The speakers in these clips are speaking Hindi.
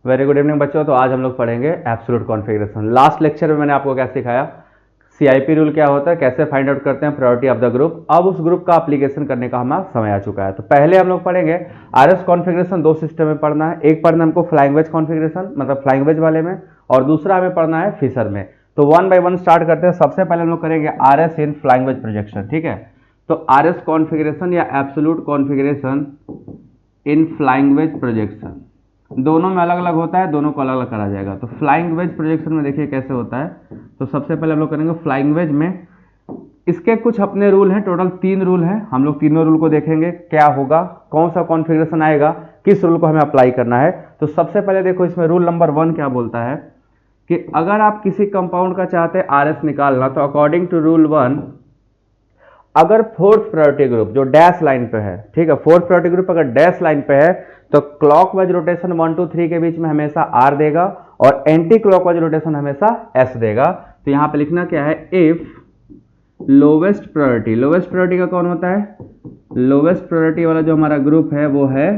वेरी गुड इवनिंग बच्चों। तो आज हम लोग पढ़ेंगे एब्सोल्यूट कॉन्फ़िगरेशन। लास्ट लेक्चर में मैंने आपको क्या सिखाया, सीआईपी रूल क्या होता है, कैसे फाइंड आउट करते हैं प्रायोरिटी ऑफ द ग्रुप। अब उस ग्रुप का एप्लीकेशन करने का हमारा समय आ चुका है। तो पहले हम लोग पढ़ेंगे आरएस कॉन्फ़िगरेशन। दो सिस्टम में पढ़ना है, एक पढ़ना हमको फ्लाइंग वेज कॉन्फ़िगरेशन मतलब फ्लाइंग वेज वाले में, और दूसरा हमें पढ़ना है फिशर में। तो वन बाय वन स्टार्ट करते हैं। सबसे पहले हम लोग करेंगे RS in flying wedge projection, ठीक है। तो आरएस कॉन्फ़िगरेशन या absolute configuration in flying wedge projection, दोनों में अलग अलग होता है, दोनों को अलग अलग करा जाएगा। तो फ्लाइंग वेज प्रोजेक्शन में देखिए कैसे होता है। तो सबसे पहले हम लोग करेंगे फ्लाइंग वेज में। इसके कुछ अपने रूल हैं, टोटल 3 रूल हैं। हम लोग तीनों रूल को देखेंगे, क्या होगा, कौन सा कॉन्फ़िगरेशन आएगा, किस रूल को हमें अप्लाई करना है। तो सबसे पहले देखो इसमें रूल नंबर 1 क्या बोलता है कि अगर आप किसी कंपाउंड का चाहते हैं आरएस निकालना, तो अकॉर्डिंग टू रूल 1, अगर फोर्थ प्रायोरिटी ग्रुप जो डैश लाइन पे है, ठीक है, फोर्थ प्रायोरिटी ग्रुप अगर डैश लाइन पे है तो क्लॉकवाइज रोटेशन 1 2 3 के बीच में हमेशा आर देगा और एंटी क्लॉकवाइज रोटेशन हमेशा एस देगा। तो यहां पे लिखना क्या है, इफ लोवेस्ट प्रायोरिटी का कौन होता है, लोवेस्ट प्रायोरिटी वाला जो हमारा ग्रुप है वो है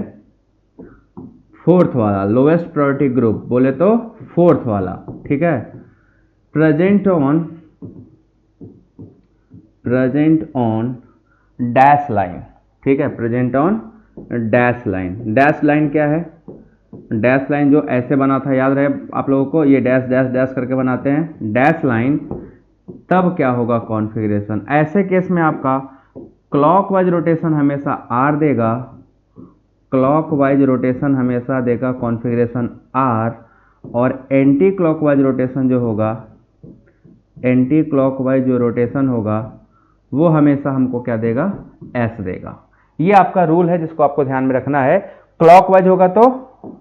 फोर्थ वाला, लोवेस्ट प्रायोरिटी ग्रुप बोले तो फोर्थ वाला, ठीक है। प्रेजेंट ऑन डैश लाइन, ठीक है, present on dash line. Dash line क्या है, डैश लाइन जो ऐसे बना था, याद रहे आप लोगों को, ये डैश डैश डैश करके बनाते हैं डैश लाइन। तब क्या होगा कॉन्फ़िगरेशन, ऐसे केस में आपका क्लॉकवाइज रोटेशन हमेशा आर देगा, क्लॉकवाइज रोटेशन हमेशा देगा कॉन्फ़िगरेशन आर, और एंटी क्लॉकवाइज रोटेशन जो होगा, एंटी क्लॉकवाइज जो रोटेशन होगा वो हमेशा हमको क्या देगा, एस देगा। ये आपका रूल है जिसको आपको ध्यान में रखना है। क्लॉकवाइज होगा तो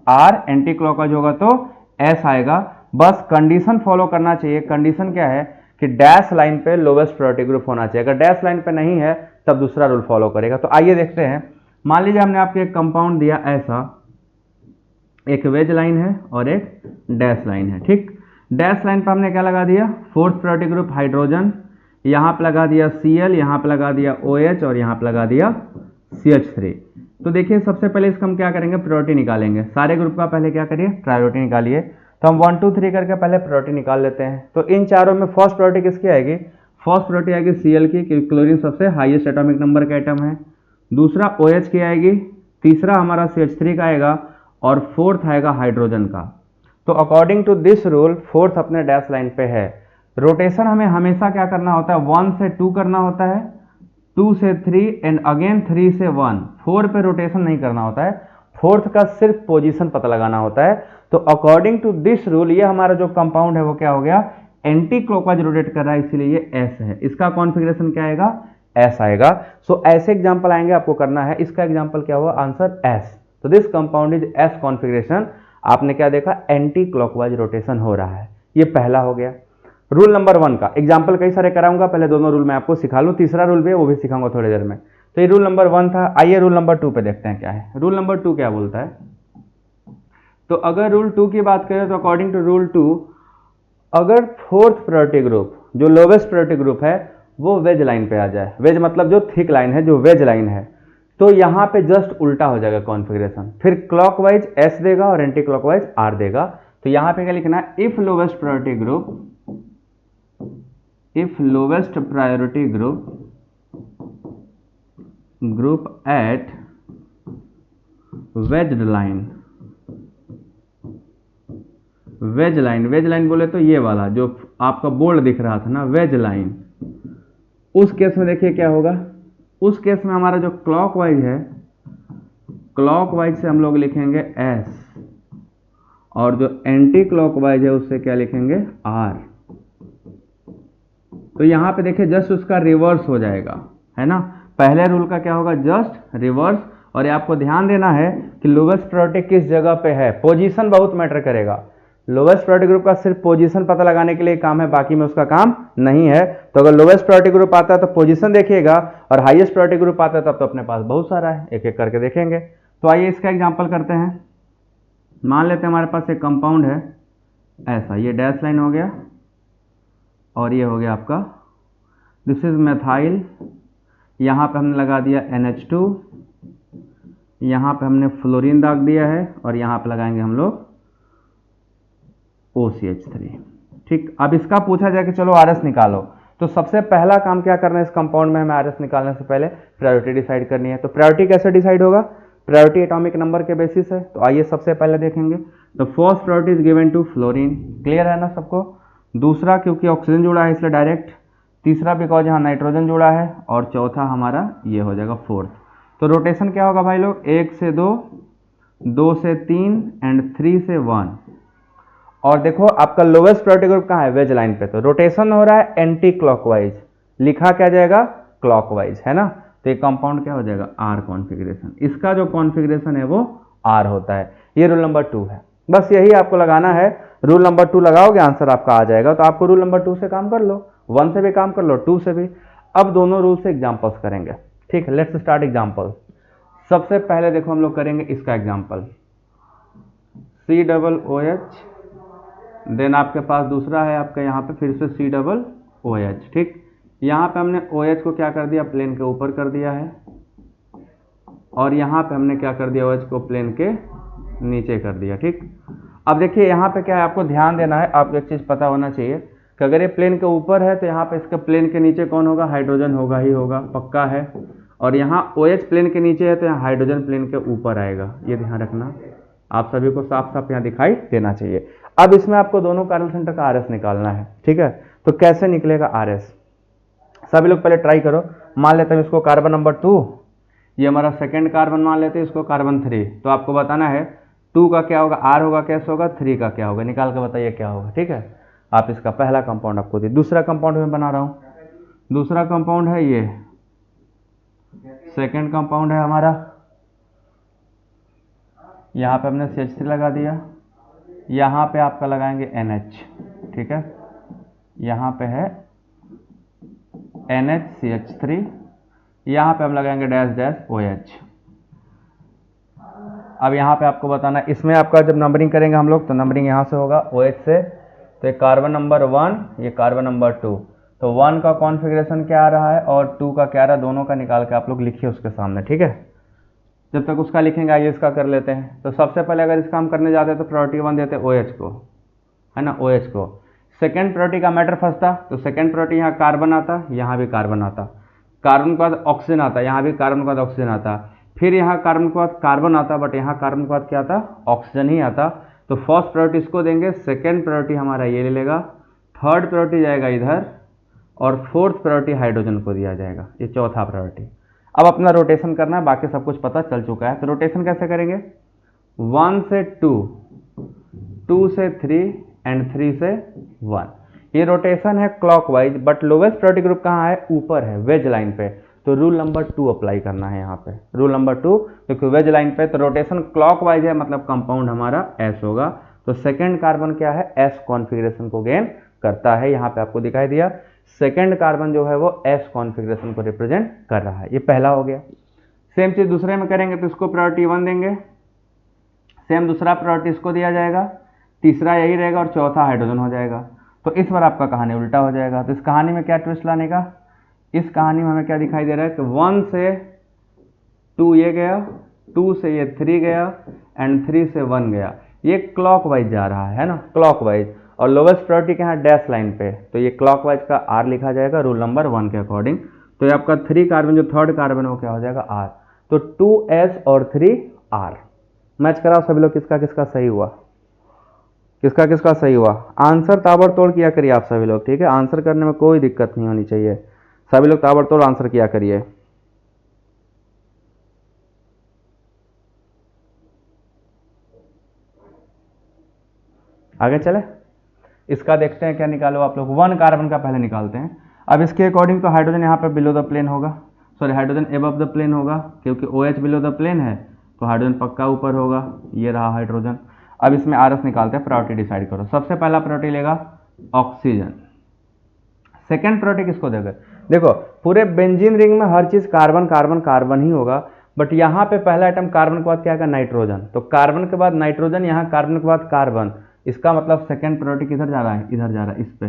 आर, एंटी क्लॉकवाइज होगा तो एस आएगा। बस कंडीशन फॉलो करना चाहिए। कंडीशन क्या है कि डैश लाइन पे लोवेस्ट प्रायोरिटी ग्रुप होना चाहिए। अगर डैश लाइन पे नहीं है तब दूसरा रूल फॉलो करेगा। तो आइए देखते हैं। मान लीजिए हमने आपको एक कंपाउंड दिया ऐसा, एक वेज लाइन है और एक डैश लाइन है, ठीक। डैश लाइन पर हमने क्या लगा दिया, फोर्थ प्रायोरिटी ग्रुप हाइड्रोजन, यहां पे लगा दिया Cl, यहां पे लगा दिया OH और यहां पे लगा दिया CH3। तो देखिए सबसे पहले इसका हम क्या करेंगे, प्रायोरिटी निकालेंगे। सारे ग्रुप का पहले क्या करिए, प्रायोरिटी निकालिए। तो हम 1 2 3 करके पहले प्रायोरिटी निकाल लेते हैं। तो इन चारों में फर्स्ट प्रायोरिटी किसकी आएगी, फर्स्ट प्रायोरिटी आएगी Cl की, क्योंकि क्लोरीन सबसे हाईएस्ट एटॉमिक नंबर का एटम है। दूसरा OH की आएगी, तीसरा हमारा CH3 का आएगा, और फोर्थ आएगा हाइड्रोजन का। तो according to this rule fourth अपने डैश लाइन पे है। रोटेशन हमें हमेशा क्या करना होता है, 1 से 2 करना होता है, 2 से 3 एंड अगेन 3 से 1। 4 पे रोटेशन नहीं करना होता है, फोर्थ का सिर्फ पोजीशन पता लगाना होता है। तो अकॉर्डिंग टू दिस रूल ये हमारा जो कंपाउंड है वो क्या हो गया, एंटी क्लॉकवाइज रोटेट कर रहा है, इसीलिए ये एस है। इसका कॉन्फ़िगरेशन क्या आएगा, एस आएगा। सो ऐसे एग्जांपल आएंगे, आपको करना है। इसका एग्जांपल क्या हुआ, आंसर एस। तो this compound is S configuration. आपने क्या देखा, एंटी क्लॉकवाइज रोटेशन हो रहा है। ये पहला हो गया। रूल नंबर 1 का एग्जाम्पल कई सारे कराऊंगा, पहले दोनों रूल मैं आपको सिखा लूं, तीसरा रूल भी है वो भी सिखाऊंगा थोड़ी देर में। तो ये रूल नंबर 1 था। आइए रूल नंबर 2 पे देखते हैं क्या है। रूल नंबर 2 क्या बोलता है, तो अगर रूल 2 की बात करें तो अकॉर्डिंग टू रूल 2, अगर फोर्थ प्रायोरिटी ग्रुप जो लोवेस्ट प्रायोरिटी ग्रुप है वो वेज लाइन पे आ जाए, वेज मतलब जो थिक लाइन है, जो वेज लाइन है, तो यहां पे जस्ट उल्टा हो जाएगा कॉन्फ़िगरेशन। फिर क्लॉकवाइज एस देगा और एंटी क्लॉकवाइज आर देगा। तो यहां पे क्या लिखना है, if lowest priority group, if lowest priority group at wedged line, wedge line बोले तो ये वाला जो आपका बोल्ड दिख रहा था ना, वेज लाइन, उस केस में देखिए क्या होगा। उस केस में हमारा जो क्लॉकवाइज है, क्लॉकवाइज से हम लोग लिखेंगे एस, और जो एंटी क्लॉकवाइज है उससे क्या लिखेंगे, आर। तो यहां पे देखिए जस्ट उसका रिवर्स हो जाएगा, है ना। पहले रूल का क्या होगा, जस्ट रिवर्स। और ये आपको ध्यान देना है कि लोवेस्ट प्रायोरिटी किस जगह पे है, पोजीशन बहुत मैटर करेगा। लोवेस्ट प्रायोरिटी ग्रुप का सिर्फ पोजीशन पता लगाने के लिए काम है, बाकी में उसका काम नहीं है। तो अगर लोवेस्ट प्रायोरिटी ग्रुप आता है तो पोजीशन देखिएगा, और हाईएस्ट प्रायोरिटी ग्रुप आता है तब तो अपने पास बहुत सारा है, एक एक करके देखेंगे। तो आइए इसका एग्जाम्पल करते हैं। मान लेते हैं हमारे पास एक कंपाउंड है ऐसा, ये डैश लाइन हो गया और ये हो गया आपका, दिस इज मेथाइल। यहाँ पे हमने लगा दिया NH2, यहाँ पे हमने फ्लोरीन दाग दिया है, और यहाँ पे लगाएंगे हम लोग OCH3। ठीक, अब इसका पूछा जाए कि चलो RS निकालो, तो सबसे पहला काम क्या करना है इस कंपाउंड में हमें RS निकालने से पहले प्रायोरिटी डिसाइड करनी है। तो प्रायोरिटी कैसे डिसाइड होगा? प्रायोरिटी एटॉमिक नंबर के बेसिस है। तो आइए सबसे पहले देखेंगे। तो first priority is given to fluorine, clear है ना सबको। दूसरा क्योंकि ऑक्सीजन जुड़ा है इसलिए डायरेक्ट। तीसरा बिकॉज यहाँ नाइट्रोजन जुड़ा है। और चौथा हमारा ये हो जाएगा फोर्थ। तो रोटेशन क्या होगा भाई लोग? 1 से 2, 2 से 3 एंड 3 से 1। और देखो आपका लोवेस्ट प्रायोरिटी ग्रुप कहाँ है? वेज लाइन पे। तो रोटेशन हो रहा है एंटी क्लॉकवाइज, लिखा क्या जाएगा? क्लॉकवाइज, है ना। तो ये कंपाउंड क्या हो जाएगा? R configuration. इसका जो कॉन्फ़िगरेशन है वो आर होता है। ये रूल नंबर 2 है। बस यही आपको लगाना है। रूल नंबर 2 लगाओगे आंसर आपका आ जाएगा। तो आपको रूल नंबर 2 से काम कर लो, 1 से भी काम कर लो, 2 से भी। अब दोनों रूल से एग्जाम्पल्स करेंगे। ठीक है, लेट्स स्टार्ट एग्जाम्पल। सबसे पहले देखो हम लोग करेंगे इसका एग्जाम्पल, COOH। देन आपके पास दूसरा है आपका यहाँ पे फिर से COOH। ठीक, यहाँ पे हमने OH को क्या कर दिया? प्लेन के ऊपर कर दिया है। और यहाँ पे हमने क्या कर दिया? OH को प्लेन के नीचे कर दिया। ठीक, अब देखिए यहाँ पे क्या है, आपको ध्यान देना है। आपको एक चीज़ पता होना चाहिए कि अगर ये प्लेन के ऊपर है तो यहाँ पे इसके प्लेन के नीचे कौन होगा? हाइड्रोजन होगा ही होगा, पक्का है। और यहाँ OH प्लेन के नीचे है तो यहाँ हाइड्रोजन प्लेन के ऊपर आएगा। ये ध्यान रखना, आप सभी को साफ साफ यहाँ दिखाई देना चाहिए। अब इसमें आपको दोनों कार्बन सेंटर का RS निकालना है। ठीक है, तो कैसे निकलेगा RS? सभी लोग पहले ट्राई करो। मान लेते हैं इसको कार्बन नंबर 2, ये हमारा सेकंड कार्बन मान लेते हैं, इसको कार्बन 3। तो आपको बताना है 2 का क्या होगा? R होगा, कैसे होगा? 3 का क्या होगा? निकाल के बताइए क्या होगा। ठीक है, आप इसका पहला कंपाउंड आपको दिए। दूसरा कंपाउंड मैं बना रहा हूँ। दूसरा कंपाउंड है ये, सेकेंड कंपाउंड है हमारा। यहाँ पे हमने CH3 लगा दिया। यहाँ पे आपका लगाएंगे NH। ठीक है, यहाँ पे है NHCH3। यहाँ पे हम लगाएंगे डैश डैश OH। अब यहाँ पे आपको बताना, इसमें आपका जब नंबरिंग करेंगे हम लोग तो नंबरिंग यहाँ से होगा OH से। तो ये कार्बन नंबर 1, ये कार्बन नंबर 2। तो 1 का कॉन्फ़िगरेशन क्या आ रहा है और 2 का क्या आ रहा है, दोनों का निकाल के आप लोग लिखिए उसके सामने। ठीक है, जब तक उसका लिखेंगे आइए इसका कर लेते हैं। तो सबसे पहले अगर इसका हम करने जाते हैं तो प्रायोरिटी 1 देते हैं OH को, है ना, OH को। सेकेंड प्रायोरिटी का मैटर फंसता तो सेकेंड प्रायोरिटी यहाँ कार्बन आता, यहाँ भी कार्बन आता। कार्बन के बाद ऑक्सीजन आता, यहाँ भी कार्बन के बाद ऑक्सीजन आता। फिर यहाँ कार्बन के बाद कार्बन आता, बट यहाँ कार्बन के बाद क्या आता? ऑक्सीजन ही आता। तो फर्स्ट प्रायोरिटी इसको देंगे, सेकेंड प्रायोरिटी हमारा ये ले लेगा, थर्ड प्रायोरिटी जाएगा इधर, और फोर्थ प्रायोरिटी हाइड्रोजन को दिया जाएगा। ये चौथा प्रायोरिटी। अब अपना रोटेशन करना है, बाकी सब कुछ पता चल चुका है। तो रोटेशन कैसे करेंगे? 1 से 2, 2 से 3 एंड 3 से 1। ये रोटेशन है clockwise, but lowest priority group कहाँ है? ऊपर है, वेज लाइन पे। तो रूल नंबर 2 अप्लाई करना है यहाँ पे, रूल नंबर 2, क्योंकि वेज लाइन पे। तो रोटेशन क्लॉकवाइज है, मतलब कंपाउंड हमारा S होगा। तो सेकेंड कार्बन क्या है? S कॉन्फ़िगरेशन को गेन करता है। यहाँ पे आपको दिखाई दिया सेकेंड कार्बन जो है वो S कॉन्फ़िगरेशन को रिप्रेजेंट कर रहा है। ये पहला हो गया। सेम चीज़ दूसरे में करेंगे तो इसको प्रायोरिटी 1 देंगे, सेम दूसरा प्रायोरिटी इसको दिया जाएगा, तीसरा यही रहेगा और चौथा हाइड्रोजन हो जाएगा। तो इस बार आपका कहानी उल्टा हो जाएगा। तो इस कहानी में क्या ट्विस्ट लाने का? इस कहानी में हमें क्या दिखाई दे रहा है कि 1 से 2 ये गया, 2 से ये 3 गया एंड 3 से 1 गया। ये क्लॉकवाइज जा रहा है ना, क्लॉकवाइज। और लोवेस्ट प्रायोरिटी के यहाँ डैश लाइन पे, तो ये क्लॉकवाइज का R लिखा जाएगा रूल नंबर 1 के अकॉर्डिंग। तो ये आपका 3 कार्बन जो थर्ड कार्बन है वो क्या हो जाएगा? R। तो 2S और 3R। मैच कराओ सभी लोग, किसका किसका सही हुआ, किसका किसका सही हुआ। आंसर ताबड़तोड़ किया करिए आप सभी लोग। ठीक है, आंसर करने में कोई दिक्कत नहीं होनी चाहिए। सभी लोग ताबड़तोड़ आंसर किया करिए। आगे चले, इसका देखते हैं क्या निकालो आप लोग। 1 कार्बन का पहले निकालते हैं। अब इसके अकॉर्डिंग तो हाइड्रोजन यहाँ पर बिलो द प्लेन होगा, sorry hydrogen above the plane होगा, क्योंकि OH बिलो द प्लेन है तो हाइड्रोजन पक्का ऊपर होगा। ये रहा हाइड्रोजन। अब इसमें RS निकालते हैं, प्रायोरिटी डिसाइड करो। सबसे पहला प्रायोरिटी लेगा ऑक्सीजन, सेकेंड प्रायोरिटी किसको देगा? देखो पूरे बेंजीन रिंग में हर चीज कार्बन कार्बन कार्बन ही होगा, बट यहाँ पे पहला आइटम कार्बन के बाद क्या है? नाइट्रोजन। तो कार्बन के बाद नाइट्रोजन, यहाँ कार्बन के बाद कार्बन। इसका मतलब सेकेंड प्रायोरिटी किधर जा रहा है? इधर जा रहा है, इस पे।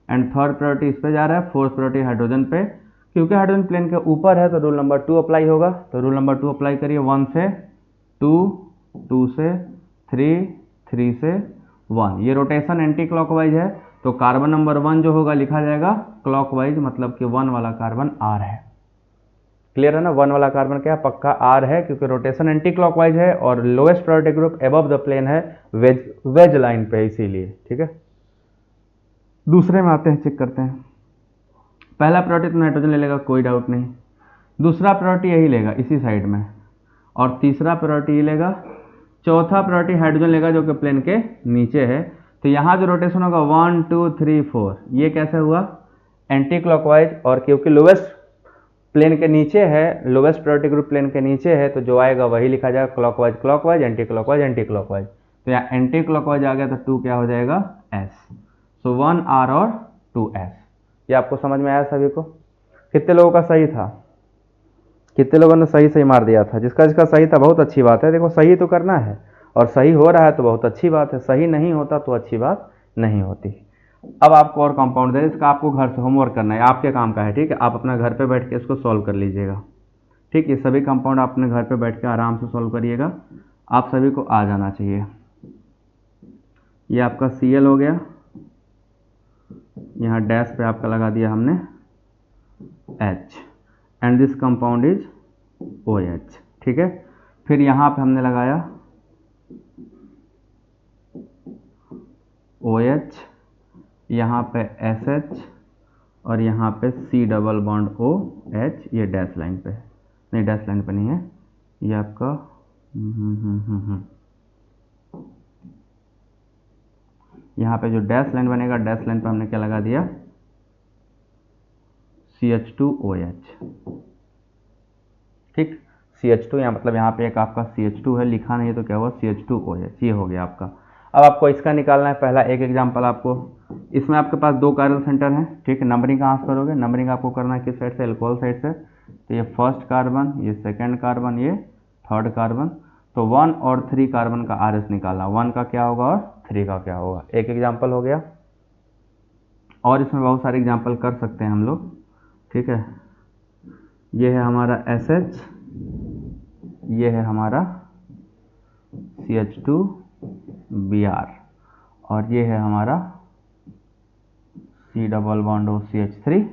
एंड थर्ड प्रायोरिटी इस पे जा रहा है, फोर्थ प्रायोरिटी हाइड्रोजन पे। क्योंकि हाइड्रोजन प्लेन के ऊपर है तो रूल नंबर 2 अप्लाई होगा। तो रूल नंबर 2 अप्लाई करिए। 1 से 2, 2 से 3, 3 से 1। ये रोटेशन एंटी क्लॉकवाइज है, तो कार्बन नंबर 1 जो होगा लिखा जाएगा क्लॉकवाइज, मतलब कि 1 वाला कार्बन आर है। क्लियर है ना, 1 वाला कार्बन क्या है, पक्का आर है, क्योंकि रोटेशन एंटी क्लॉकवाइज है और lowest priority group above the plane है, वेज लाइन पे, इसीलिए। ठीक है, दूसरे में आते हैं, चेक करते हैं। पहला प्रायोरिटी तो नाइट्रोजन ले लेगा, कोई डाउट नहीं। दूसरा प्रायोरिटी यही लेगा इसी साइड में, और तीसरा प्रायोरिटी ये लेगा। चौथा प्रायोरिटी हाइड्रोजन लेगा जो कि प्लेन के नीचे है। तो यहाँ जो रोटेशन होगा 1 2 3 4, ये कैसे हुआ, एंटी क्लॉकवाइज, और क्योंकि लोवेस्ट प्लेन के नीचे है, लोवेस्ट प्रायोरिटी ग्रुप प्लेन के नीचे है, तो जो आएगा वही लिखा जाएगा, clockwise clockwise, anti clockwise anti clockwise. तो यहाँ एंटी क्लॉकवाइज आ गया, तो 2 क्या हो जाएगा, एस। सो 1 आर और 2 एस। ये आपको समझ में आया सभी को? कितने लोगों का सही था? कितने लोगों ने सही सही मार दिया था? जिसका जिसका सही था बहुत अच्छी बात है। देखो, सही तो करना है, और सही हो रहा है तो बहुत अच्छी बात है, सही नहीं होता तो अच्छी बात नहीं होती। अब आपको और कंपाउंड दे, इसका आपको घर से होमवर्क करना है, आपके काम का है। ठीक है, आप अपना घर पे बैठ के इसको सॉल्व कर लीजिएगा। ठीक, ये सभी कंपाउंड आप अपने घर पे बैठ के आराम से सॉल्व करिएगा, आप सभी को आ जाना चाहिए। ये आपका Cl हो गया, यहाँ डैश पे आपका लगा दिया हमने H, and this compound is OH। ठीक है, फिर यहाँ पे हमने लगाया OH, यहाँ पे SH, और यहाँ पे C डबल बॉन्ड OH, ये डैश लाइन पे नहीं, डैश लाइन पे नहीं है, ये आपका यहाँ पे जो डैश लाइन बनेगा, डैश लाइन पे हमने क्या लगा दिया, CH2OH। ठीक, CH2, यहाँ मतलब यहाँ पे एक आपका CH2 है, लिखा नहीं है तो क्या हुआ, CH2OH, ये हो गया आपका। अब आपको इसका निकालना है। पहला एक एग्जांपल आपको, इसमें आपके पास 2 कार्बन सेंटर हैं। ठीक है, नंबरिंग कहाँ से करोगे, नंबरिंग आपको करना है किस साइड से, एल्कोहल साइड से। तो ये फर्स्ट कार्बन, ये सेकेंड कार्बन, ये थर्ड कार्बन। तो 1 और 3 कार्बन का आर एस निकालना, 1 का क्या होगा और 3 का क्या होगा। एक एग्जाम्पल हो गया, और इसमें बहुत सारे एग्जाम्पल कर सकते हैं हम लोग। ठीक है, ये है हमारा SH, ये है हमारा CH2Br, और ये है हमारा C डबल बॉन्ड OCH3।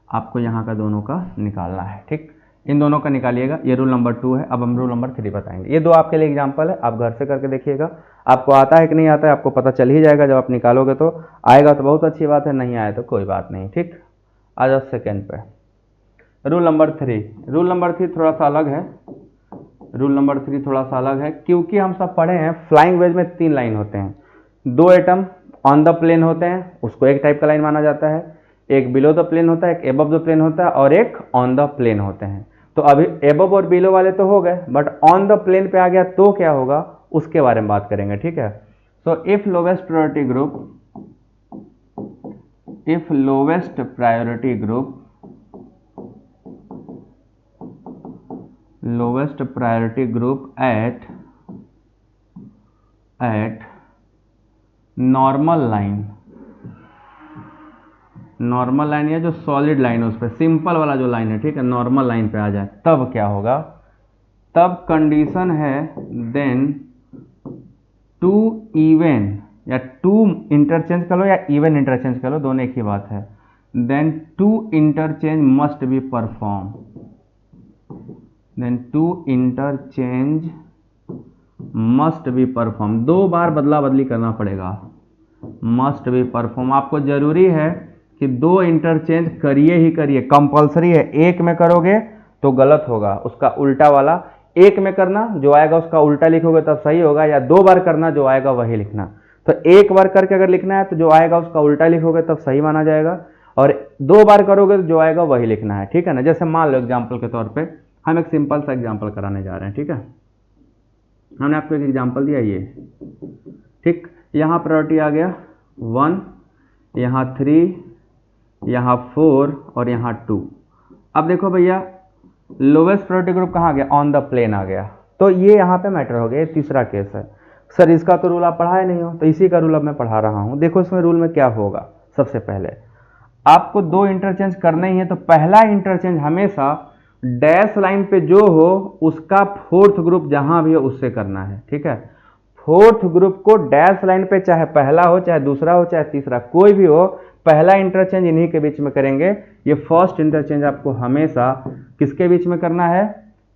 आपको यहाँ का दोनों का निकालना है। ठीक, इन दोनों का निकालिएगा, ये रूल नंबर 2 है। अब हम रूल नंबर 3 बताएंगे। ये 2 आपके लिए एग्जाम्पल है, आप घर से करके देखिएगा, आपको आता है कि नहीं आता है आपको पता चल ही जाएगा। जब आप निकालोगे तो आएगा तो बहुत अच्छी बात है, नहीं आए तो कोई बात नहीं। ठीक, आ जाओ सेकेंड पे, रूल नंबर 3। रूल नंबर 3 थोड़ा सा अलग है, रूल नंबर 3 थोड़ा सा अलग है, क्योंकि हम सब पढ़े हैं फ्लाइंग वेज में 3 लाइन होते हैं। 2 एटम ऑन द प्लेन होते हैं, उसको एक टाइप का लाइन माना जाता है। एक बिलो द प्लेन होता है, एक एबव द प्लेन होता है, और एक ऑन द प्लेन होते हैं। तो अभी एबव और बिलो वाले तो हो गए, बट ऑन द प्लेन पे आ गया तो क्या होगा, उसके बारे में बात करेंगे। ठीक है, सो if lowest priority group, if lowest priority group, lowest priority group at normal line, normal line या जो सॉलिड लाइन है उस पर, सिंपल वाला जो लाइन है, ठीक है, नॉर्मल लाइन पे आ जाए, तब क्या होगा, तब कंडीशन है देन 2 इवन, या 2 इंटरचेंज कर लो या इवन इंटरचेंज कर लो, दोनों एक ही बात है। Then 2 interchange must be perform, then 2 interchange must be perform, 2 बार बदला बदली करना पड़ेगा, मस्ट बी परफॉर्म। आपको जरूरी है कि 2 इंटरचेंज करिए ही करिए, कंपलसरी है। एक में करोगे तो गलत होगा, उसका उल्टा वाला। एक में करना, जो आएगा उसका उल्टा लिखोगे तब सही होगा, या 2 बार करना, जो आएगा वही लिखना। तो एक बार करके अगर लिखना है तो जो आएगा उसका उल्टा लिखोगे तब सही माना जाएगा, और 2 बार करोगे तो जो आएगा वही लिखना है। ठीक है ना, जैसे मान लो एग्जाम्पल के तौर पर हम एक सिंपल सा एग्जाम्पल कराने जा रहे हैं। ठीक है, हमने आपको एक एग्जाम्पल दिया ये। ठीक, यहाँ प्रायोरिटी आ गया 1, यहाँ 3, यहाँ 4 और यहाँ 2। अब देखो भैया, लोवेस्ट प्रायोरिटी ग्रुप कहाँ आ गया, ऑन द प्लेन आ गया, तो ये यहाँ पे मैटर हो गया। तीसरा केस है, सर इसका तो रूल आप पढ़ाए नहीं हो, तो इसी का रूल अब मैं पढ़ा रहा हूँ। देखो इसमें रूल में क्या होगा, सबसे पहले आपको 2 इंटरचेंज करना ही है, तो पहला इंटरचेंज हमेशा डैश लाइन पे जो हो उसका 4th ग्रुप जहां भी हो उससे करना है। ठीक है, फोर्थ ग्रुप को डैश लाइन पे, चाहे पहला हो चाहे दूसरा हो चाहे तीसरा कोई भी हो, पहला इंटरचेंज इन्हीं के बीच में करेंगे। ये फर्स्ट इंटरचेंज आपको हमेशा किसके बीच में करना है,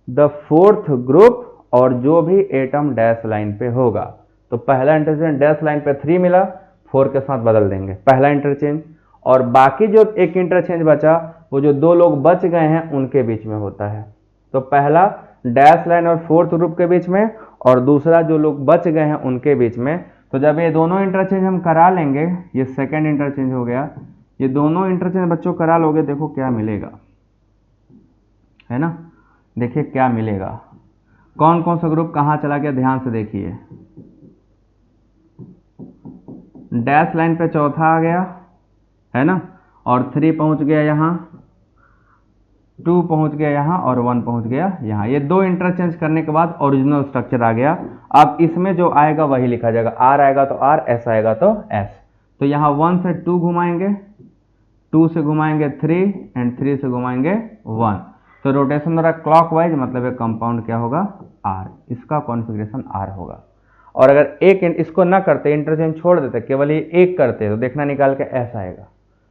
द फोर्थ ग्रुप और जो भी एटम डैश लाइन पे होगा। तो पहला इंटरचेंज डैश लाइन पे 3 मिला, 4 के साथ बदल देंगे पहला इंटरचेंज, और बाकी जो एक इंटरचेंज बचा वो जो दो लोग बच गए हैं उनके बीच में होता है। तो पहला डैश लाइन और फोर्थ ग्रुप के बीच में, और दूसरा जो लोग बच गए हैं उनके बीच में। तो जब ये दोनों इंटरचेंज हम करा लेंगे, ये सेकंड इंटरचेंज हो गया, ये दोनों इंटरचेंज बच्चों करा लोगे, देखो क्या मिलेगा, है ना, देखिए क्या मिलेगा, कौन कौन सा ग्रुप कहाँ चला गया, ध्यान से देखिए। डैश लाइन पे चौथा आ गया, है ना, और 3 पहुंच गया यहाँ, 2 पहुंच गया यहाँ, और 1 पहुंच गया यहाँ। ये दो इंटरचेंज करने के बाद ओरिजिनल स्ट्रक्चर आ गया। अब इसमें जो आएगा वही लिखा जाएगा, आर आएगा तो आर, एस आएगा तो एस। तो यहाँ 1 से 2 घुमाएंगे, 2 से घुमाएंगे 3, एंड 3 से घुमाएंगे 1। तो रोटेशन द्वारा क्लॉकवाइज, मतलब ये कंपाउंड क्या होगा, आर, इसका कॉन्फ़िगरेशन आर होगा। और अगर एक इसको ना करते, इंटरचेंज छोड़ देते, केवल ये एक करते, तो देखना निकाल के एस आएगा।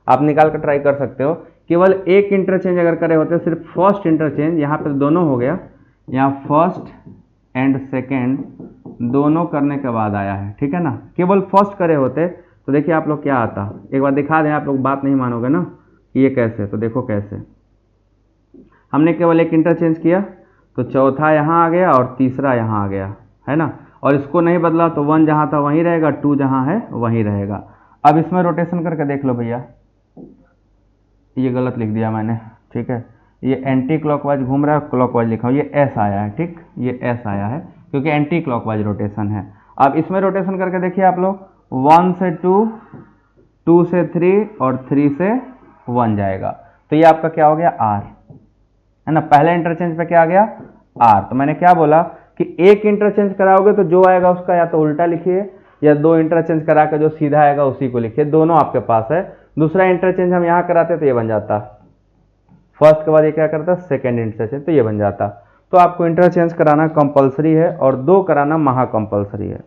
आप निकाल कर ट्राई कर सकते हो। केवल एक इंटरचेंज अगर करे होते, सिर्फ फर्स्ट इंटरचेंज, यहाँ पे दोनों हो गया, यहाँ फर्स्ट एंड सेकेंड दोनों करने के बाद आया है, ठीक है ना। केवल फर्स्ट करे होते तो देखिए आप लोग क्या आता, एक बार दिखा दें, आप लोग बात नहीं मानोगे ना कि ये कैसे, तो देखो कैसे। हमने केवल एक इंटरचेंज किया तो चौथा यहाँ आ गया और तीसरा यहाँ आ गया, है ना, और इसको नहीं बदला तो 1 जहाँ था वहीं रहेगा, 2 जहाँ है वहीं रहेगा। अब इसमें रोटेशन करके देख लो भैया, ये गलत लिख दिया मैंने, ठीक है, ये एंटी क्लॉकवाइज घूम रहा है, क्लॉकवाइज लिखा हूँ, ये एस आया है, ठीक, ये एस आया है क्योंकि एंटी क्लॉकवाइज रोटेशन है। अब इसमें रोटेशन करके देखिए आप लोग, 1 से 2, 2 से 3 और 3 से 1 जाएगा। तो ये आपका क्या हो गया, आर, है ना। पहले इंटरचेंज पे क्या आ गया, आर। तो मैंने क्या बोला कि एक इंटरचेंज कराओगे तो जो आएगा उसका या तो उल्टा लिखिए, या दो इंटरचेंज करा के जो सीधा आएगा उसी को लिखिए, दोनों आपके पास है। दूसरा इंटरचेंज हम यहाँ कराते तो ये बन जाता, फर्स्ट के बाद ये क्या करता, सेकेंड इंटरचेंज, तो ये बन जाता। तो आपको इंटरचेंज कराना कंपलसरी है और 2 कराना महा कंपलसरी है।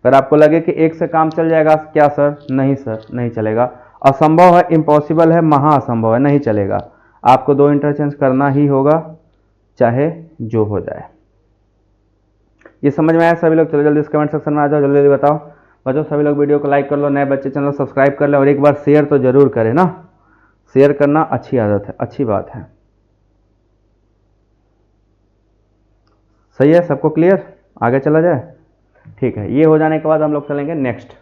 अगर आपको लगे कि एक से काम चल जाएगा, क्या सर, नहीं सर, नहीं चलेगा, असंभव है, इम्पॉसिबल है, महा असंभव है, नहीं चलेगा। आपको 2 इंटरचेंज करना ही होगा, चाहे जो हो जाए। ये समझ में आया सभी लोग? चलो जल्दी इस कमेंट सेक्शन में आ जाओ, जल्दी जल्दी बताओ बच्चों। सभी लोग वीडियो को लाइक कर लो, नए बच्चे चैनल सब्सक्राइब कर ले, और एक बार शेयर तो जरूर करें ना, शेयर करना अच्छी आदत है, अच्छी बात है। सही है, सबको क्लियर? आगे चला जाए, ठीक है। ये हो जाने के बाद हम लोग चलेंगे नेक्स्ट।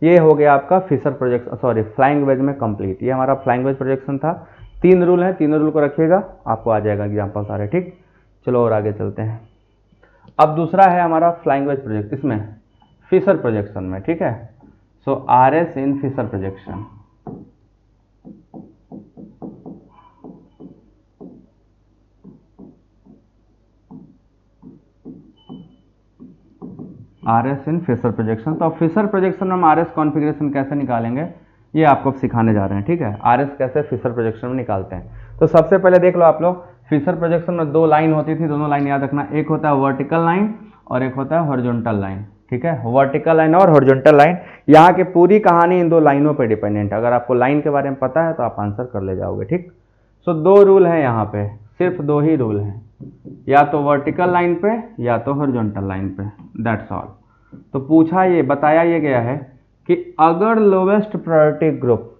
ये हो गया आपका Fischer projection, sorry flying wedge में कंप्लीट। ये हमारा फ्लाइंग वेज प्रोजेक्शन था। 3 रूल हैं, तीनों रूल को रखिएगा, आपको आ जाएगा एग्जाम्पल सारे, ठीक। चलो और आगे चलते हैं। अब दूसरा है हमारा फ्लाइंग वेज प्रोजेक्ट, इसमें फिशर प्रोजेक्शन में, ठीक है। सो आर एस इन फिशर प्रोजेक्शन। आर एस इन फिशर प्रोजेक्शन। तो फिशर प्रोजेक्शन में हम आर एस कॉन्फिगरेशन कैसे निकालेंगे ये आपको सिखाने जा रहे हैं, ठीक है। आर एस कैसे फिशर प्रोजेक्शन में निकालते हैं। तो सबसे पहले देख लो आप लोग, फिशर प्रोजेक्शन में 2 लाइन होती थी, दोनों लाइन याद रखना, एक होता है वर्टिकल लाइन और एक होता है हॉरिजॉन्टल लाइन, ठीक है। वर्टिकल लाइन और हॉरिजॉन्टल लाइन, यहाँ की पूरी कहानी इन 2 लाइनों पर डिपेंडेंट है। अगर आपको लाइन के बारे में पता है तो आप आंसर कर ले जाओगे, ठीक। सो 2 रूल हैं यहाँ पे, सिर्फ 2 ही रूल हैं, या तो वर्टिकल लाइन पे या तो हॉरिजॉन्टल लाइन पे, दैट्स ऑल। तो पूछा ये, बताया ये गया है कि अगर lowest priority group,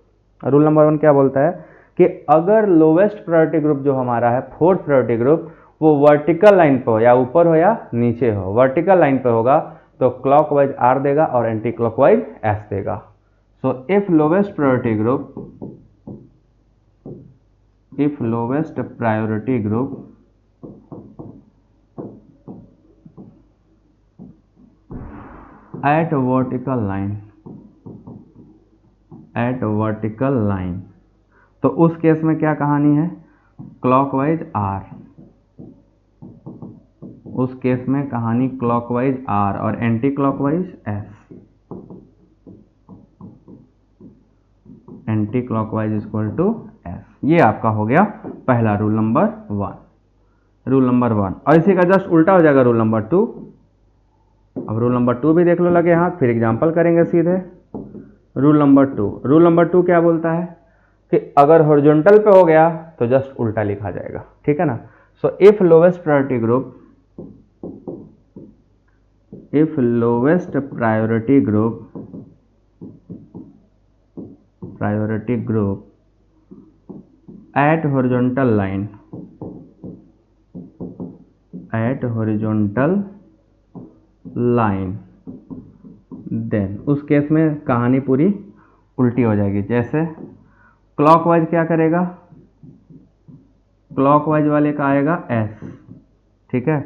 rule number 1 क्या बोलता है कि अगर लोवेस्ट प्रायोरिटी ग्रुप जो हमारा है, 4th प्रायोरिटी ग्रुप, वो वर्टिकल लाइन पे हो या ऊपर हो या नीचे हो, वर्टिकल लाइन पे होगा तो क्लॉकवाइज आर देगा और एंटी क्लॉकवाइज एस देगा। सो if lowest priority group, if lowest priority group at vertical line, तो उस केस में क्या कहानी है, क्लॉकवाइज आर, उस केस में कहानी क्लॉकवाइज आर और anti clockwise S, anti clockwise equal to S. ये आपका हो गया पहला रूल नंबर 1, रूल नंबर 1। और इसी का जस्ट उल्टा हो जाएगा रूल नंबर 2, अब रूल नंबर 2 भी देख लो लगे हाथ, फिर एग्जाम्पल करेंगे सीधे। रूल नंबर 2 क्या बोलता है कि अगर हॉरिजॉन्टल पे हो गया तो जस्ट उल्टा लिखा जाएगा, ठीक है ना। So if lowest priority group at horizontal line then उस केस में कहानी पूरी उल्टी हो जाएगी। जैसे क्लॉकवाइज क्या करेगा, क्लॉकवाइज वाले का आएगा S, ठीक है,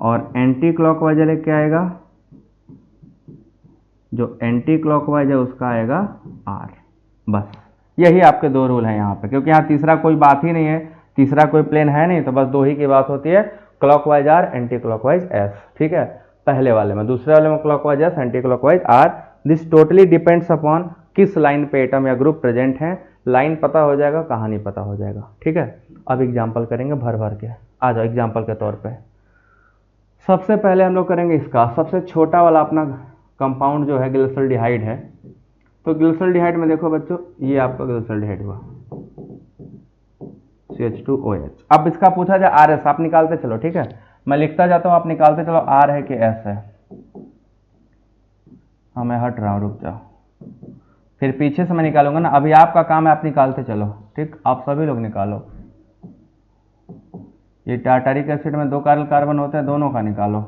और एंटी क्लॉकवाइज वाले क्या आएगा, जो एंटी क्लॉकवाइज है उसका आएगा R। बस यही आपके दो रूल हैं यहाँ पे, क्योंकि यहाँ तीसरा कोई बात ही नहीं है, तीसरा कोई प्लेन है नहीं, तो बस दो ही की बात होती है, clockwise R, anti clockwise S, ठीक है, पहले वाले में। दूसरे वाले में clockwise S, anti clockwise R। This totally depends upon किस लाइन पे एटम या ग्रुप प्रेजेंट है। लाइन पता हो जाएगा, कहानी पता हो जाएगा, ठीक है। अब एग्जाम्पल करेंगे भर भर के, आ जाओ एग्जाम्पल के तौर पर। सबसे पहले हम लोग करेंगे इसका सबसे छोटा वाला अपना कंपाउंड जो है ग्लिसरॉल्डिहाइड है। तो ग्लिसरॉल्डिहाइड में देखो बच्चों, ये आपका ग्लिसरॉल्डिहाइड हुआ CH2OH। अब इसका पूछा जाए RS, आप निकालते चलो, ठीक है, मैं लिखता जाता हूं, आप निकालते चलो R है कि S है। हाँ मैं हट रहा हूं, रुक जाओ, फिर पीछे से मैं निकालूंगा ना, अभी आपका काम है, आप निकालते चलो, ठीक, आप सभी लोग निकालो। ये टार्टारिक एसिड में 2 कार्बन होते हैं, दोनों का निकालो।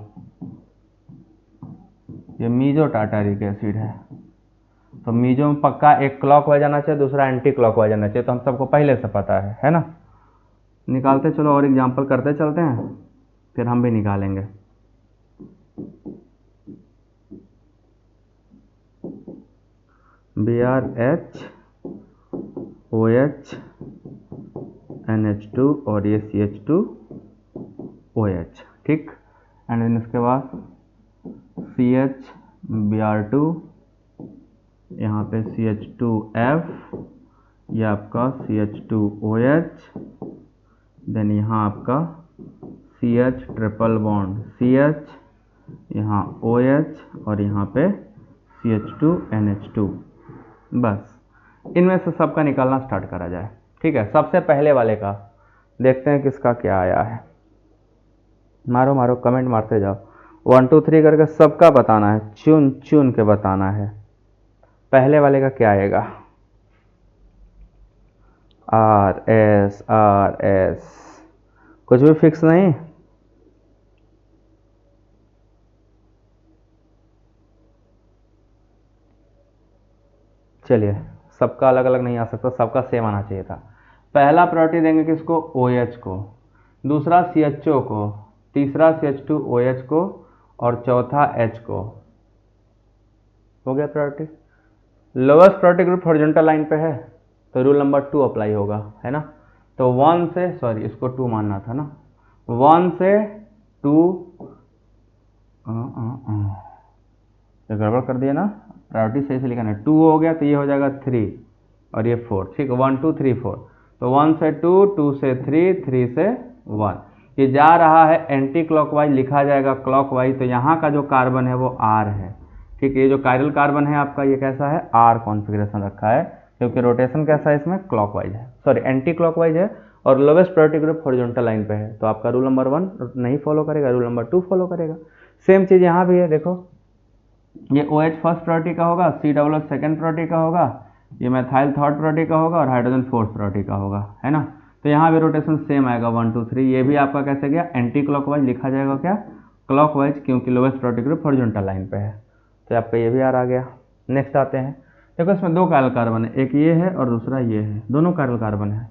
ये मीजो टार्टारिक एसिड है, तो मीजो में पक्का एक क्लॉकवाइज आना चाहिए, दूसरा एंटी क्लॉकवाइज आना चाहिए, तो हम सबको पहले से पता है ना। निकालते चलो और एग्जाम्पल करते चलते हैं, फिर हम भी निकालेंगे। BrH OH NH2 और ये CH2OH, ठीक, एंड देन इसके बाद CH Br2, यहाँ पे CH2F, ये आपका CH2OH, देन यहाँ आपका CH ट्रिपल बॉन्ड CH, यहाँ OH और यहाँ पे CH2NH2। बस इनमें से सबका निकालना स्टार्ट करा जाए, ठीक है। सबसे पहले वाले का देखते हैं किसका क्या आया है। मारो मारो, कमेंट मारते जाओ, 1 2 3 करके सबका बताना है, चुन चुन के बताना है। पहले वाले का क्या आएगा, RS, कुछ भी फिक्स नहीं। चलिए, सबका अलग अलग नहीं आ सकता, सबका सेम आना चाहिए था। पहला प्रायोरिटी देंगे किसको, OH को, दूसरा CHO को, तीसरा CH2OH को, और चौथा H को। हो गया priority. Lowest priority group horizontal line पे है, तो रूल नंबर 2 अप्लाई होगा, है ना। तो 1 से, सॉरी इसको 2 मानना था ना, 1 से 2, ये गड़बड़ कर दिया ना, प्रायोरिटी सही से लिखना है। 2 हो गया तो ये हो जाएगा 3 और ये 4, ठीक है, 1 2 3 4। तो 1 से 2, 2 से 3, 3 से 1। ये जा रहा है एंटी क्लॉकवाइज, लिखा जाएगा क्लॉकवाइज, तो यहाँ का जो कार्बन है वो R है, ठीक है। ये जो कायरल कार्बन है आपका, ये कैसा है, R कॉन्फ़िगरेशन रखा है, क्योंकि रोटेशन कैसा है इसमें, क्लॉकवाइज है, सॉरी एंटी क्लॉकवाइज है, और lowest priority group horizontal line पे है, तो आपका रूल नंबर 1 नहीं फॉलो करेगा, रूल नंबर 2 फॉलो करेगा। सेम चीज़ यहाँ भी है, देखो ये OH फर्स्ट प्रायोरिटी का होगा, COO सेकंड प्रायोरिटी का होगा, ये मेथाइल थर्ड प्रायोरिटी का होगा, और हाइड्रोजन फोर्थ प्रायोरिटी का होगा, है ना। तो यहाँ भी रोटेशन सेम आएगा 1 2 3। ये भी आपका कैसे गया, एंटी क्लॉकवाइज, लिखा जाएगा क्या, क्लॉकवाइज, क्योंकि lowest priority group horizontal line पे है। तो आपका ये भी आ गया। नेक्स्ट आते हैं, देखो इसमें 2 कायरल कार्बन है, एक ये है और दूसरा ये है, दोनों कायरल कार्बन है।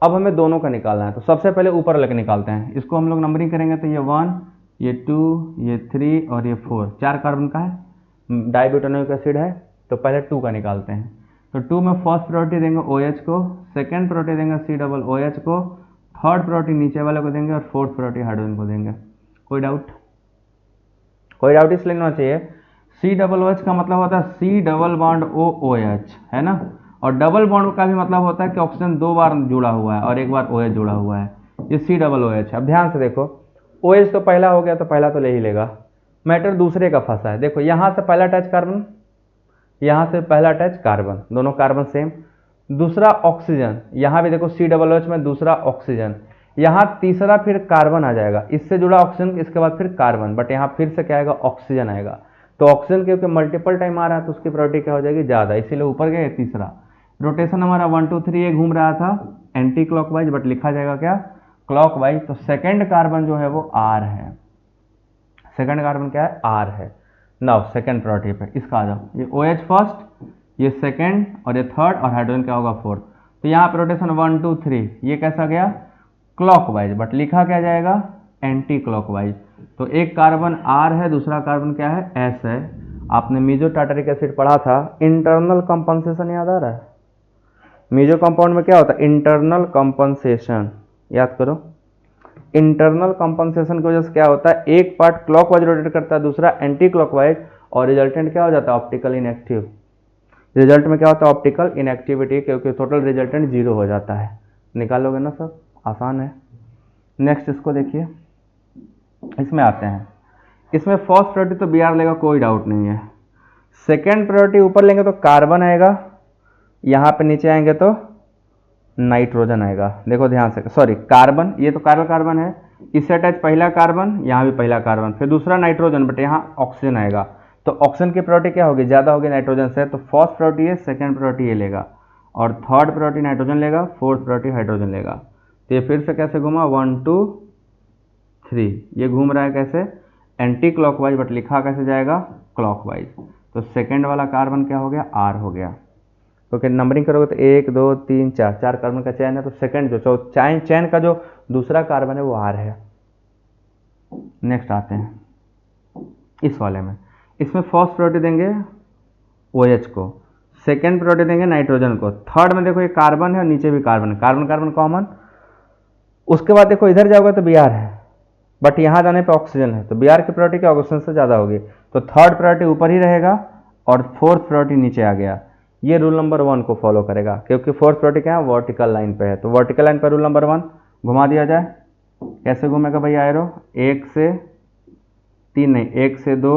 अब हमें दोनों का निकालना है, तो सबसे पहले ऊपर लेकर निकालते हैं, इसको हम लोग नंबरिंग करेंगे, तो ये 1, ये 2, ये 3 और ये 4, 4 कार्बन का है, डाइब्यूटानोइक एसिड है, तो पहले 2 का निकालते हैं। तो 2 में फर्स्ट प्रायोरिटी देंगे OH को, सेकंड प्रायोरिटी देंगे COOH को, थर्ड प्रायोरिटी नीचे वाले को देंगे, और फोर्थ प्रायोरिटी हाइड्रोजन को देंगे। कोई डाउट, कोई डाउट इसलिए नहीं होना चाहिए, COOH का मतलब होता है C डबल बॉन्ड OH, है ना, और डबल बॉन्ड का भी मतलब होता है कि ऑक्सीजन 2 बार जुड़ा हुआ है और 1 बार OH जुड़ा हुआ है, ये COOH। अब ध्यान से देखो, OH तो पहला हो गया, तो पहला तो ले ही लेगा, मैटर दूसरे का फंसा है। देखो यहाँ से पहला अटैच कार्बन, यहाँ से पहला अटैच कार्बन, दोनों कार्बन सेम। दूसरा ऑक्सीजन, यहाँ भी देखो COOH में दूसरा ऑक्सीजन, यहाँ तीसरा फिर कार्बन आ जाएगा, इससे जुड़ा ऑक्सीजन, इसके बाद फिर कार्बन, बट यहाँ फिर से क्या आएगा, ऑक्सीजन आएगा। तो ऑक्सीजन क्योंकि मल्टीपल टाइम आ रहा है तो उसकी प्रायोरिटी क्या हो जाएगी, ज़्यादा, इसीलिए ऊपर गए तीसरा। रोटेशन हमारा 1 2 3 ये घूम रहा था एंटी क्लॉकवाइज, बट लिखा जाएगा क्या, क्लॉकवाइज। तो सेकेंड कार्बन जो है वो R है, सेकेंड कार्बन क्या है, R है। नाउ सेकेंड प्रायोरिटी पे इसका आ जाओ, ये OH फर्स्ट, ये सेकेंड, और ये थर्ड, और हाइड्रोजन क्या होगा, फोर्थ। तो यहाँ पे रोटेशन 1 2 3 ये कैसा गया, क्लॉकवाइज, बट लिखा क्या जाएगा, एंटी क्लॉकवाइज। तो एक कार्बन R है, दूसरा कार्बन क्या है, S है। आपने मीजो टार्टरिक एसिड पढ़ा था, इंटरनल कंपनसेशन याद आ रहा है, मीजो कंपाउंड में क्या होता है, इंटरनल कंपनसेशन, याद करो। इंटरनल कंपनसेशन की वजह से क्या होता है, एक पार्ट क्लॉकवाइज रोटेट करता है, दूसरा एंटी क्लॉकवाइज, और रिजल्टेंट क्या हो जाता है, ऑप्टिकल इनएक्टिव। रिजल्ट में क्या होता है, ऑप्टिकल इनएक्टिविटी, क्योंकि टोटल रिजल्टेंट 0 हो जाता है। निकालोगे ना सब, आसान है। नेक्स्ट इसको देखिए, इसमें आते हैं, इसमें फर्स्ट प्रायोरिटी तो Br लेगा, कोई डाउट नहीं है। सेकेंड प्रायोरिटी ऊपर लेंगे तो कार्बन आएगा, यहाँ पे नीचे आएंगे तो नाइट्रोजन आएगा। देखो ध्यान से, सॉरी कार्बन, ये तो कार्बन कार्बन है, इससे अटैच पहला कार्बन, यहाँ भी पहला कार्बन, फिर दूसरा नाइट्रोजन, बट यहाँ ऑक्सीजन आएगा। तो ऑक्सीजन की प्रायोरिटी क्या होगी, ज़्यादा होगी नाइट्रोजन से। तो फर्स्ट प्रायोरिटी है, सेकेंड प्रायोरिटी ये लेगा, और थर्ड प्रायोरिटी नाइट्रोजन लेगा, फोर्थ प्रायोरिटी हाइड्रोजन लेगा। तो ये फिर से कैसे घूमा, 1 2 3, ये घूम रहा है कैसे, एंटी क्लॉकवाइज, बट लिखा कैसे जाएगा, क्लॉकवाइज। तो सेकेंड वाला कार्बन क्या हो गया, R हो गया। क्योंकि नंबरिंग करोगे तो 1 2 3 4 4 कार्बन का चयन है, तो सेकंड जो चैन का जो दूसरा कार्बन है वो R है। नेक्स्ट आते हैं इस वाले में, इसमें फर्स्ट प्रायोरिटी देंगे OH को, सेकंड प्रायोरिटी देंगे नाइट्रोजन को, थर्ड में देखो ये कार्बन है और नीचे भी कार्बन है, कार्बन कार्बन कॉमन। उसके बाद देखो इधर जाओगे तो Br है, बट यहाँ जाने पे ऑक्सीजन है, तो Br की प्रायोरिटी क्या ऑक्सीजन से ज़्यादा होगी, तो थर्ड प्रायोरिटी ऊपर ही रहेगा और फोर्थ प्रायोरिटी नीचे आ गया। ये रूल नंबर 1 को फॉलो करेगा, क्योंकि फोर्थ प्रायोरिटी क्या है, वर्टिकल लाइन पे है। तो वर्टिकल लाइन पर रूल नंबर 1 घुमा दिया जाए, कैसे घूमेगा भैया एरो, 1 से 3 नहीं, 1 से 2,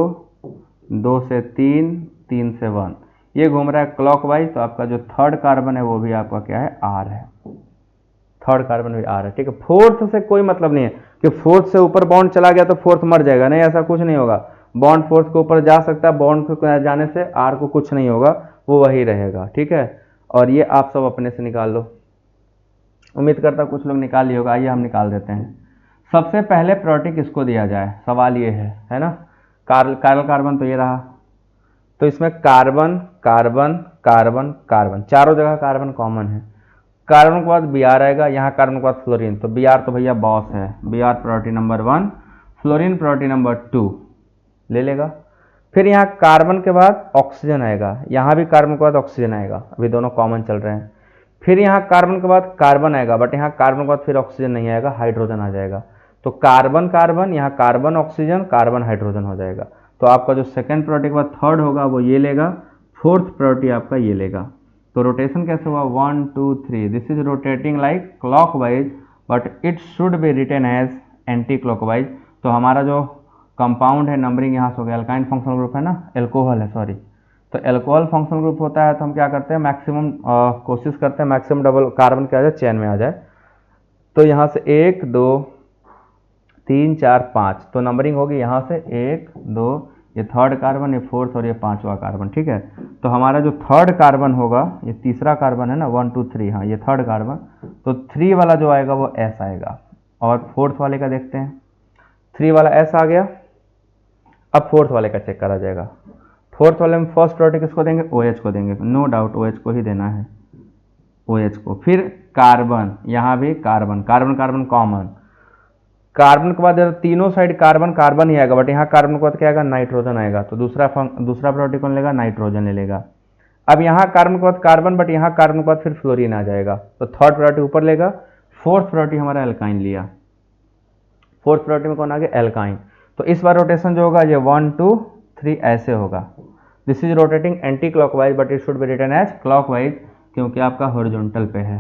2 से 3, 3 से 1, ये घूम रहा है क्लॉकवाइज। तो आपका जो थर्ड कार्बन है वो भी आपका क्या है, R है, थर्ड कार्बन भी R है, ठीक है। फोर्थ से कोई मतलब नहीं है कि फोर्थ से ऊपर बॉन्ड चला गया तो फोर्थ मर जाएगा, नहीं, ऐसा कुछ नहीं होगा। बॉन्ड फोर्थ के ऊपर जा सकता है, बॉन्ड को जाने से R को कुछ नहीं होगा, वो वही रहेगा, ठीक है। और ये आप सब अपने से निकाल लो, उम्मीद करता कुछ लोग निकाल लिया होगा। आइए हम निकाल देते हैं। सबसे पहले प्रायोरिटी किसको दिया जाए, सवाल ये है ना। कार्बन तो ये रहा, तो इसमें कार्बन कार्बन कार्बन कार्बन, चारों जगह कार्बन कॉमन है। कार्बन के बाद Br आएगा, यहाँ कार्बन के बाद फ्लोरीन, तो Br तो भैया बॉस है, Br priority number 1, fluorine priority number 2 ले लेगा। फिर यहाँ कार्बन के बाद ऑक्सीजन आएगा, यहाँ भी कार्बन के बाद ऑक्सीजन आएगा, अभी दोनों कॉमन चल रहे हैं। फिर यहाँ कार्बन के बाद कार्बन आएगा, बट यहाँ कार्बन के बाद फिर ऑक्सीजन नहीं आएगा, हाइड्रोजन आ जाएगा। तो कार्बन कार्बन, यहाँ कार्बन ऑक्सीजन, कार्बन हाइड्रोजन हो जाएगा। तो आपका जो सेकंड प्रायोरिटी के बाद थर्ड होगा वो ये लेगा, फोर्थ प्रायोरिटी आपका ये लेगा। तो रोटेशन कैसे हुआ, 1 2 3, this is rotating like clockwise, but it should be written as anti clockwise. तो हमारा जो कंपाउंड है, नंबरिंग यहाँ से हो गया, अल्काइन फंक्शनल ग्रुप है ना, एल्कोहल है सॉरी, तो एल्कोहल फंक्शनल ग्रुप होता है, तो हम क्या करते हैं, मैक्सिमम कोशिश करते हैं मैक्सिमम डबल कार्बन क्या आ जाए, चेन में आ जाए। तो यहाँ से 1 2 3 4 5, तो नंबरिंग होगी यहाँ से 1 2, ये थर्ड कार्बन, ये फोर्थ, और ये पांचवा कार्बन, ठीक है। तो हमारा जो थर्ड कार्बन होगा, ये तीसरा कार्बन है ना, 1 2 3, हाँ ये थर्ड कार्बन, तो 3 वाला जो आएगा वो S आएगा। और फोर्थ वाले का देखते हैं, 3 वाला S आ गया। अब फोर्थ वाले का चेक करा जाएगा। फोर्थ वाले में फर्स्ट प्रायोरिटी किसको देंगे, OH को देंगे, नो डाउट OH को ही देना है, OH को। फिर कार्बन, यहाँ भी carbon carbon carbon common, carbon के बाद तीनों साइड कार्बन कार्बन ही आएगा, बट यहाँ कार्बन के बाद क्या आएगा, नाइट्रोजन आएगा। तो दूसरा प्रायोरिटी कौन लेगा, नाइट्रोजन ले लेगा। अब यहाँ कार्बन के बाद कार्बन, बट यहाँ कार्बन के बाद फिर फ्लोरीन आ जाएगा, तो थर्ड प्रायोरिटी ऊपर लेगा। फोर्थ प्रायोरिटी हमारा एल्काइन लिया, फोर्थ प्रायोरिटी में कौन आ गया, एल्काइन। तो इस बार रोटेशन जो होगा ये 1 2 3 ऐसे होगा। This is rotating anti clockwise, but it should be written as clockwise, क्योंकि आपका हॉरिजॉन्टल पे है।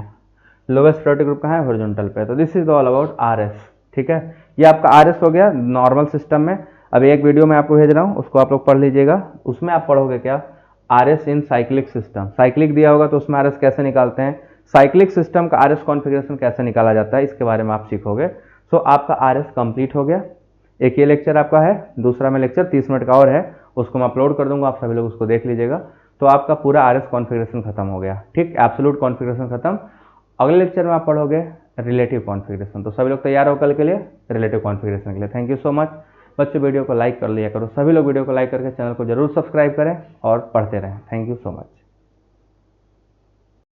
लोवेस्ट प्रायोरिटी ग्रुप कहाँ है, हॉरिजॉन्टल पे। तो this is all about RS, ठीक है। ये आपका RS हो गया नॉर्मल सिस्टम में। अभी एक वीडियो मैं आपको भेज रहा हूँ, उसको आप लोग पढ़ लीजिएगा। उसमें आप पढ़ोगे क्या, आर एस इन साइक्लिक सिस्टम। साइक्लिक दिया होगा तो उसमें आर एस कैसे निकालते हैं, साइक्लिक सिस्टम का आर एस कॉन्फ़िगरेशन कैसे निकाला जाता है, इसके बारे में आप सीखोगे। सो आपका आर एस कंप्लीट हो गया। एक ये लेक्चर आपका है, दूसरा में लेक्चर 30 मिनट का और है, उसको मैं अपलोड कर दूंगा, आप सभी लोग उसको देख लीजिएगा। तो आपका पूरा आर एस कॉन्फ़िगरेशन खत्म हो गया, ठीक, एब्सोल्यूट कॉन्फ़िगरेशन खत्म। अगले लेक्चर में आप पढ़ोगे रिलेटिव कॉन्फ़िगरेशन। तो सभी लोग तैयार हो कल के लिए रिलेटिव कॉन्फ़िगरेशन के लिए। थैंक यू सो मच बच्चों, वीडियो को लाइक कर लिया करो, सभी लोग वीडियो को लाइक करके चैनल को जरूर सब्सक्राइब करें और पढ़ते रहें। Thank you so much.